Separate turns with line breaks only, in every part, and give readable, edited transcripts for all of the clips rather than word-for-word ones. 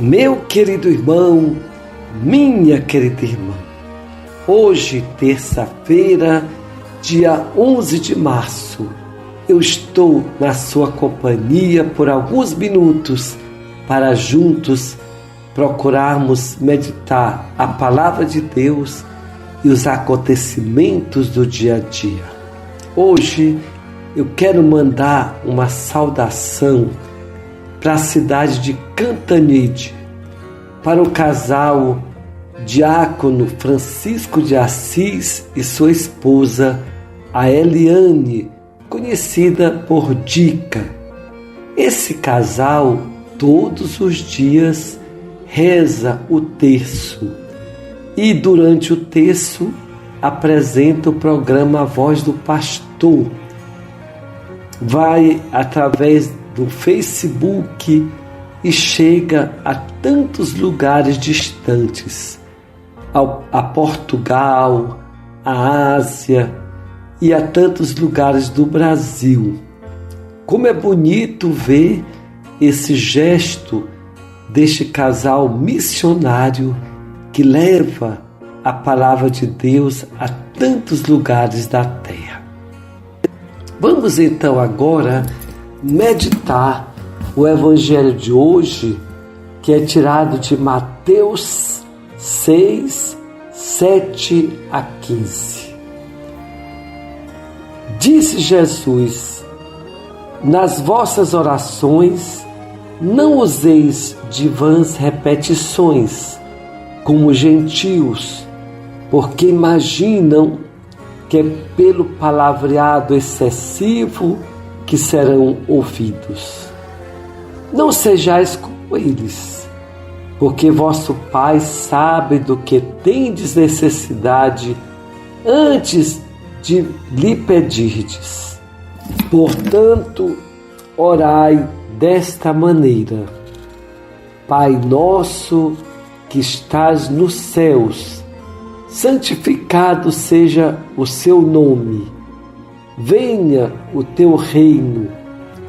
Meu querido irmão, minha querida irmã, hoje, terça-feira, dia 11 de março, eu estou na sua companhia por alguns minutos para juntos procurarmos meditar a palavra de Deus e os acontecimentos do dia a dia. Hoje eu quero mandar uma saudação para a cidade de Cantanhede, para o casal Diácono Francisco de Assis e sua esposa, a Eliane, conhecida por Dica. Esse casal, todos os dias, reza o terço e, durante o terço, apresenta o programa A Voz do Pastor. Vai através do Facebook e chega a tantos lugares distantes, a Portugal, a Ásia e a tantos lugares do Brasil. Como é bonito ver esse gesto deste casal missionário que leva a palavra de Deus a tantos lugares da terra. Vamos então agora meditar o evangelho de hoje, que é tirado de Mateus 6, 7 a 15. Disse Jesus: nas vossas orações não useis de vãs repetições, como gentios, porque imaginam que é pelo palavreado excessivo que serão ouvidos. Não sejais como eles, porque vosso Pai sabe do que tendes necessidade antes de lhe pedirdes. Portanto, orai desta maneira: Pai nosso que estás nos céus, santificado seja o seu nome. Venha o teu reino,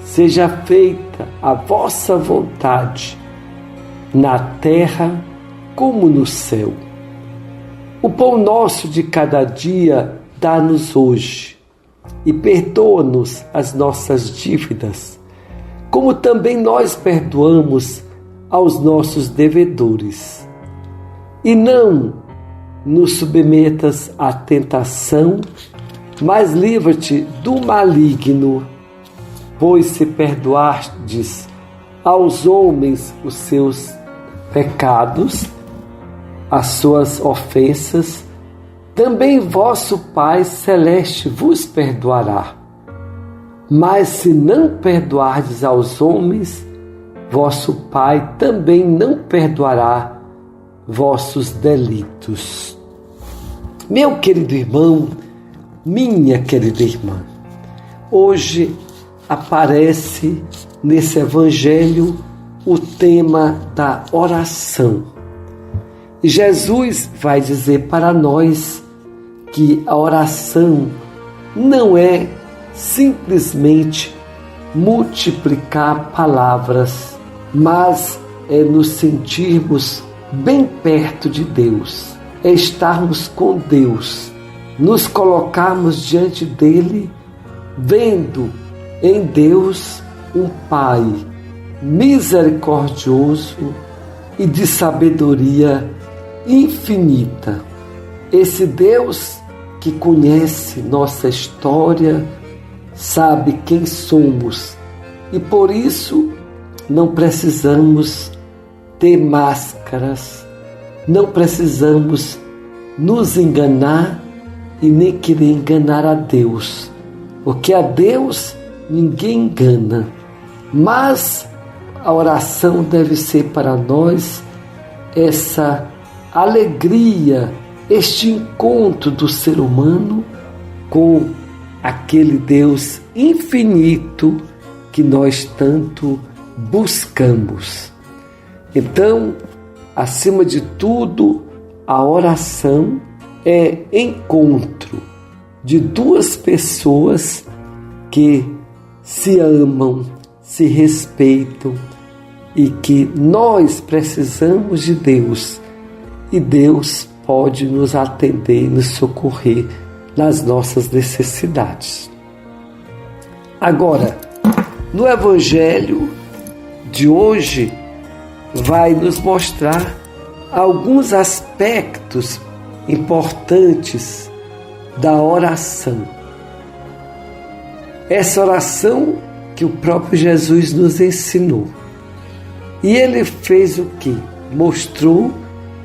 seja feita a vossa vontade, na terra como no céu. O pão nosso de cada dia dá-nos hoje, e perdoa-nos as nossas dívidas, como também nós perdoamos aos nossos devedores. E não nos submetas à tentação, mas livra-te do maligno. Pois se perdoardes aos homens os seus pecados, as suas ofensas, também vosso Pai Celeste vos perdoará. Mas se não perdoardes aos homens, vosso Pai também não perdoará vossos delitos. Meu querido irmão, minha querida irmã, hoje aparece nesse evangelho o tema da oração. E Jesus vai dizer para nós que a oração não é simplesmente multiplicar palavras, mas é nos sentirmos bem perto de Deus, é estarmos com Deus, nos colocarmos diante dele, vendo em Deus um Pai misericordioso e de sabedoria infinita. Esse Deus que conhece nossa história, sabe quem somos e por isso não precisamos ter máscaras, não precisamos nos enganar e nem querer enganar a Deus, porque a Deus ninguém engana. Mas a oração deve ser para nós essa alegria, este encontro do ser humano com aquele Deus infinito que nós tanto buscamos. Então, acima de tudo, a oração é encontro de duas pessoas que se amam, se respeitam, e que nós precisamos de Deus e Deus pode nos atender, nos socorrer nas nossas necessidades. Agora, no Evangelho de hoje, vai nos mostrar alguns aspectos importantes da oração. Essa oração que o próprio Jesus nos ensinou. E ele fez o quê? Mostrou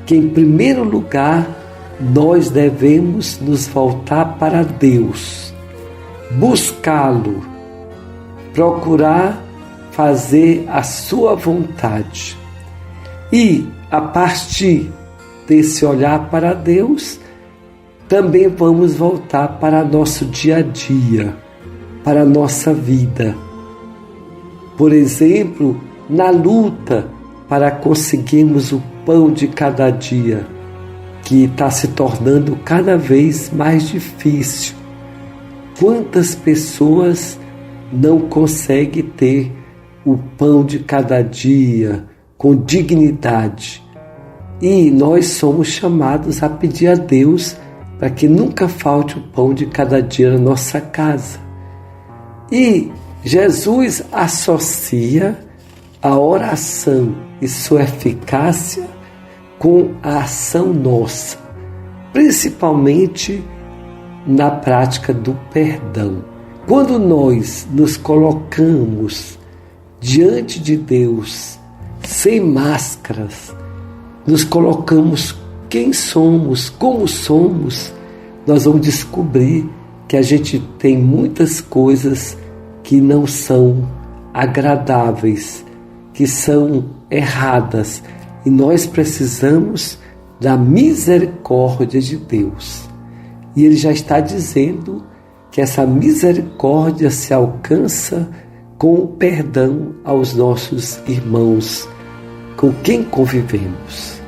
que, em primeiro lugar, nós devemos nos voltar para Deus, buscá-lo, procurar fazer a sua vontade. E, a partir desse olhar para Deus, também vamos voltar para nosso dia a dia, para a nossa vida. Por exemplo, na luta para conseguirmos o pão de cada dia, que está se tornando cada vez mais difícil. Quantas pessoas não conseguem ter o pão de cada dia com dignidade? E nós somos chamados a pedir a Deus para que nunca falte o pão de cada dia na nossa casa. E Jesus associa a oração e sua eficácia com a ação nossa, principalmente na prática do perdão. Quando nós nos colocamos diante de Deus, sem máscaras, nos colocamos quem somos, como somos, nós vamos descobrir que a gente tem muitas coisas que não são agradáveis, que são erradas, e nós precisamos da misericórdia de Deus. E Ele já está dizendo que essa misericórdia se alcança com o perdão aos nossos irmãos, com quem convivemos.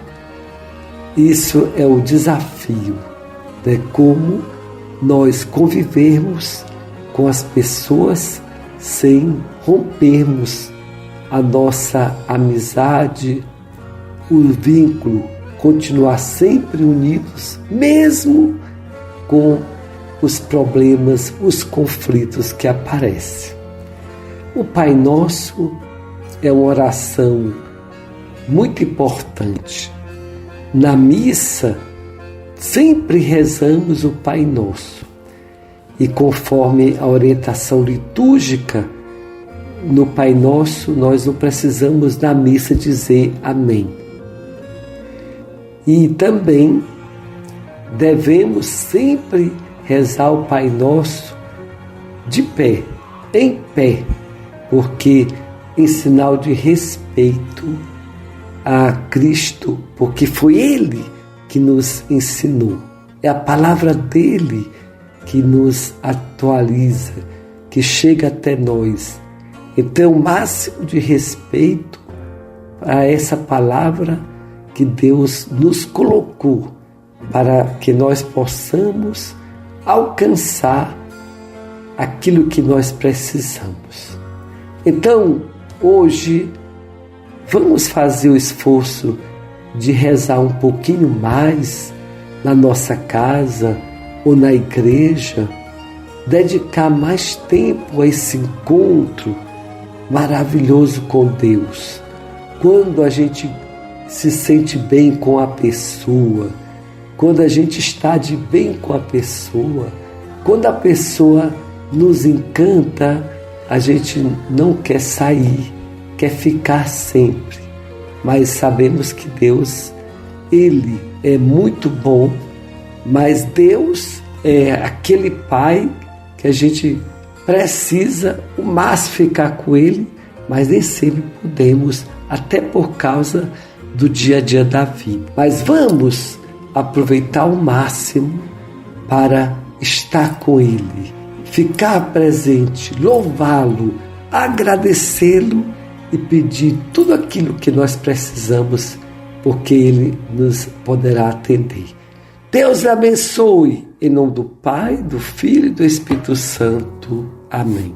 Isso é o desafio, né? Como nós convivermos com as pessoas sem rompermos a nossa amizade, o vínculo, continuar sempre unidos, mesmo com os problemas, os conflitos que aparecem. O Pai Nosso é uma oração muito importante. Na missa, sempre rezamos o Pai Nosso. E conforme a orientação litúrgica, no Pai Nosso, nós não precisamos na missa dizer amém. E também devemos sempre rezar o Pai Nosso de pé, em pé, porque em sinal de respeito a Cristo, porque foi Ele que nos ensinou. É a palavra dele que nos atualiza, que chega até nós. Então, o máximo de respeito a essa palavra que Deus nos colocou para que nós possamos alcançar aquilo que nós precisamos. Então, hoje, vamos fazer o esforço de rezar um pouquinho mais na nossa casa ou na igreja, dedicar mais tempo a esse encontro maravilhoso com Deus. Quando a gente se sente bem com a pessoa, quando a gente está de bem com a pessoa, quando a pessoa nos encanta, a gente não quer sair, quer ficar sempre. Mas sabemos que Deus, Ele é muito bom, mas Deus é aquele Pai que a gente precisa o máximo ficar com Ele, mas nem sempre podemos, até por causa do dia a dia da vida. Mas vamos aproveitar ao máximo para estar com Ele, ficar presente, louvá-lo, agradecê-lo e pedir tudo aquilo que nós precisamos, porque Ele nos poderá atender. Deus abençoe, em nome do Pai, do Filho e do Espírito Santo. Amém.